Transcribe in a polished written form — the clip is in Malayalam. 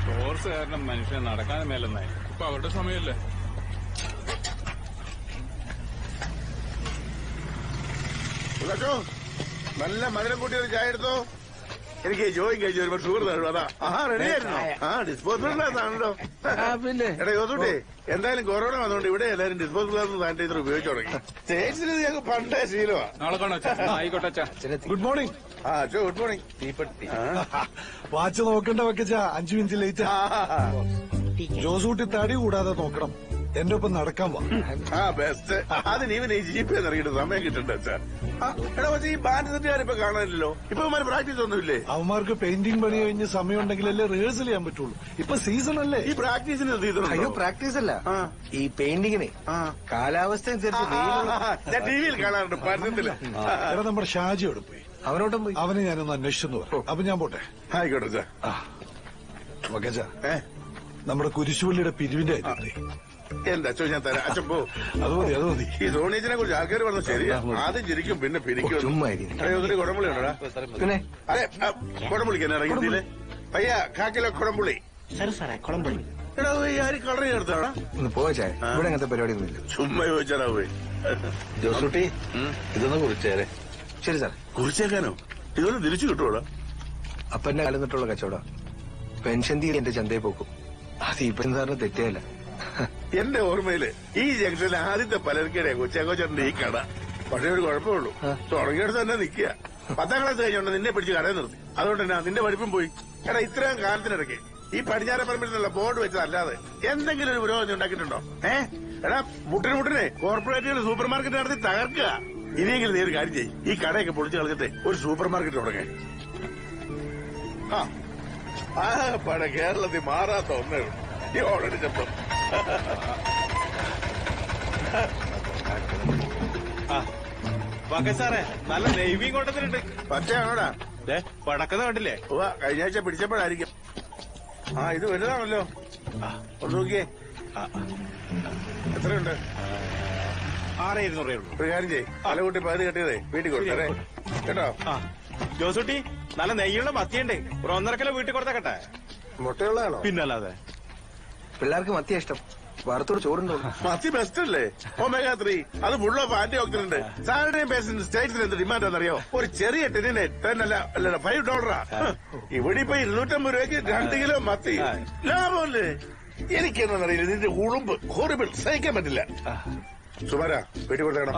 ചോർസ് കാരണം മനുഷ്യൻ നടക്കാൻ മേലെന്നായി. ഇപ്പൊ അവരുടെ സമയമല്ലേ. നല്ല മധുരം കൂട്ടിയൊരു ചായ എടുത്തോ. എനിക്ക് ജോയിൻ കഴിച്ചു വരുമ്പോ ഷുഗർ തരും. അതാ റെഡി ആയിരുന്നോ? ഡിസ്പോസിബിൾ ഗ്ലാസ്സാണല്ലോ. എടാ യോസൂട്ടി, എന്തായാലും കൊറോണ വന്നുകൊണ്ട് ഇവിടെ എല്ലാരും ഡിസ്പോസിബിൾ ഗ്ലാസ് സാനിറ്റൈസർ ഉപയോഗിച്ചു തുടങ്ങി. സ്റ്റേറ്റ്സിൽ ഞങ്ങൾക്ക് പണ്ടേ ശീലമാ. നാളെ കാണാം. ആയിക്കോട്ടെ. Good morning. അച്ഛോ ഗുഡ് മോർണിംഗ്. വാച്ച് നോക്കണ്ട വെക്കച്ചാ, 5 മിനിറ്റ് ലേറ്റ്. ജോസൂട്ടി തടി കൂടാതെ നോക്കണം. എന്റെ ഒപ്പം നടക്കാൻ വാ. ബെസ്റ്റ്. അതിന് ഇവന് ഈ ജീപ്പ് ഇറങ്ങിയിട്ട് സമയം കിട്ടണ്ട അച്ഛാ. എടാ പക്ഷേ ഈ ബാൻഡ് സെറ്റുകാരിപ്പോ കാണാനില്ലല്ലോ. ഇപ്പൊ അവന്മാര് പ്രാക്ടീസ് ഒന്നുമില്ലേ? അവന്മാർക്ക് പെയിന്റിംഗ് പണി കഴിഞ്ഞ് സമയം ഉണ്ടെങ്കിലല്ലേ റിഹേഴ്സൽ ചെയ്യാൻ പറ്റുള്ളൂ. ഇപ്പൊ സീസൺ അല്ലേ? ഈ പ്രാക്ടീസിന് സീസൺ? അയ്യോ പ്രാക്ടീസ് അല്ല, ഈ പെയിന്റിങ്ങിന് കാലാവസ്ഥ അനുസരിച്ച്. ഞാൻ ടിവിയിൽ കാണാറുണ്ട് പരസ്യത്തില്. എടാ നമ്മുടെ ഷാജി അവിടെ പോയി. അവനോട്ടും പോയി. അവനെ ഞാനൊന്ന് അന്വേഷിച്ചെന്ന് പറയാം. അപ്പൊ ഞാൻ പോട്ടെ. ആയിക്കോട്ടെ അച്ഛാ. വകച്ച നമ്മുടെ കുരിശുപള്ളിയുടെ പിരിവിന്റെ കാര്യത്തിലേ എന്റെ അച്ഛൻ ഞാൻ തരാം. അച്ഛൻ പോ. അത് മതി. ഈ സോണീച്ചിനെ കുറിച്ച് ആൾക്കാർ പറഞ്ഞു ശരിയാ. ആദ്യം ചിരിക്കും പിന്നെ പിരിക്കും. കുടംപുളി ഉണ്ടോ? പിന്നെ അതെ കുടംപുളിക്ക് എന്നെ ഇറങ്ങിയില്ലേ പയ്യ കാക്കിലോ കുടംപുളി. കുളമ്പള്ളി. എടാ ഈ ആര് കളറി എടുത്താടാ? ഒന്ന് പോവാ. ഇവിടെ അങ്ങനത്തെ പരിപാടി ഒന്നുമില്ല. ചുമ്മാ ചോദിച്ചാടാ പോയി. ജോസൂട്ടി ഇതൊന്ന് കുറിച്ചേരെ. ശരി സാർ. കുറിച്ചേക്കാനോ? ഇതൊന്നും തിരിച്ചു കിട്ടുവോടാ? അപ്പന്റെ കാലം തൊട്ടുള്ള കച്ചവടം. പെൻഷൻ തീരെ എന്റെ ചന്തയിൽ പോക്കും. അത് ഇപ്പൊ സാറിന് തെറ്റേയല്ല. എന്റെ ഓർമ്മയില് ഈ ജംഗ്ഷനിൽ ആദ്യത്തെ പലർക്കടെ കൊച്ചേക്കോച്ചേട്ടന്റെ ഈ കട. പക്ഷേ ഒരു കുഴപ്പമുള്ളൂ, തുടങ്ങിയെടുത്ത് തന്നെ നിൽക്കുക. 10ാം ക്ലാസ് കഴിഞ്ഞോണ്ട് നിന്നെ പിടിച്ച് കടയിൽ നിർത്തി. അതുകൊണ്ട് തന്നെ നിന്റെ പഠിപ്പും പോയി. എടാ ഇത്രയും കാലത്തിനിടയ്ക്ക് ഈ പടിഞ്ഞാറപ്പറമ്പിൽ നിന്നുള്ള ബോർഡ് വെച്ചതല്ലാതെ എന്തെങ്കിലും ഒരു പുരോഗതി ഉണ്ടാക്കിയിട്ടുണ്ടോ? എടാ മുട്ടിനെ കോർപ്പറേറ്റുകൾ സൂപ്പർ മാർക്കറ്റ് നടത്തി തകർക്കുക. ഇനിയെങ്കിലും നീ ഒരു കാര്യം ചെയ്യും, ഈ കടയൊക്കെ പൊളിച്ചു കളഞ്ഞിട്ട് ഒരു സൂപ്പർ മാർക്കറ്റ് തുടങ്ങേ. പട കേരളത്തിൽ മാറാത്ത ഒന്നേ ഉള്ളൂ ഈ ഓൾറെഡി ശബ്ദം. സാറേ നല്ല നെയ്മീൻ കൊണ്ടത്തിനുണ്ട്. പച്ചയാണോടാ? പടക്കുന്ന കണ്ടില്ലേ? കഴിഞ്ഞ ആഴ്ച പിടിച്ചപ്പോഴായിരിക്കും. ഇത് വലുതാണല്ലോ. ഒന്ന് നോക്കിയേ. എത്രയുണ്ട്? 6200 ഒരു കാര്യം ചെയ്യ്, തലകൂട്ടി പകുതി കെട്ടിയതേ വീട്ടിൽ കൊടുത്തേ കേട്ടോ. ജോസൂട്ടി നല്ല നെയ്യുള്ള മത്തിയുണ്ട്. ഒരു 1.5 കിലോ വീട്ടിൽ കൊടുത്തേക്കട്ടെ. മുട്ടയുള്ളതാണോ? പിന്നല്ലാതെ. പിള്ളേർക്ക് മത്തിയ ഇഷ്ടം. വറുത്തോട് ചോറുണ്ടോ? മത്തി ബെസ്റ്റ് അല്ലേ? ഒമേഗ 3 അത് ഫുൾ ഓഫ് ആന്റി ഓക്സിഡന്റ്. സാലറിയും പേഷ്യന്റ് സ്റ്റേറ്റ്സിന് എന്ത് ഡിമാൻഡ് ആണെന്നറിയോ? ഒരു ചെറിയ ടിന്നിന് $10 ഇവിടെ ഇപ്പൊ 250 രൂപയ്ക്ക് 2 കിലോ മത്തി ലാഭമല്ലേ? എനിക്കെന്നറിയില്ല നിന്റെ ഉളുമ്പ് ഹോറിബിൾ സഹിക്കാൻ പറ്റില്ല. സുമാരാ വീട്ടിൽ കൊടുത്തേക്കണം.